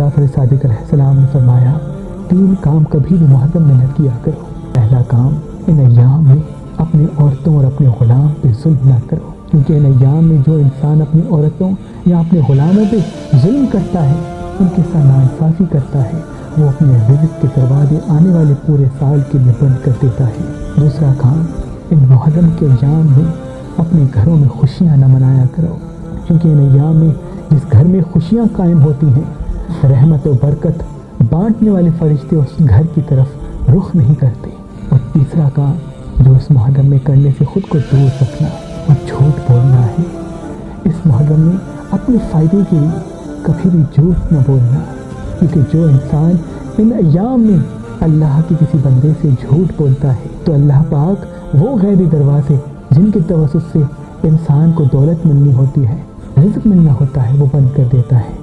جعفر صادق علیہ السلام نے فرمایا 3 کام کبھی بھی محرم میں نہ کیا کرو۔ پہلا کام، ان ایام میں اپنی عورتوں اور اپنے غلام پہ ظلم نہ کرو، کیونکہ ان ایام میں جو انسان اپنی عورتوں یا اپنے غلاموں پہ ظلم کرتا ہے، ان کے ساتھ ناانصافی کرتا ہے، وہ اپنے رزق کے دروازے آنے والے پورے سال کے لیے بند کر دیتا ہے۔ دوسرا کام، ان محرم کے ایام میں اپنے گھروں میں خوشیاں نہ منایا کرو، کیونکہ ان ایام میں جس گھر میں خوشیاں قائم ہوتی ہیں، رحمت و برکت بانٹنے والے فرشتے اس گھر کی طرف رخ نہیں کرتے۔ اور تیسرا کام جو اس محرم میں کرنے سے خود کو دور رکھنا اور جھوٹ بولنا ہے۔ اس محرم میں اپنے فائدے کے لیے کبھی بھی جھوٹ نہ بولنا، کیونکہ جو انسان ان ایام میں اللہ کے کسی بندے سے جھوٹ بولتا ہے تو اللہ پاک وہ غیبی دروازے جن کے توسط سے انسان کو دولت ملنی ہوتی ہے، رزق ملنا ہوتا ہے، وہ بند کر دیتا ہے۔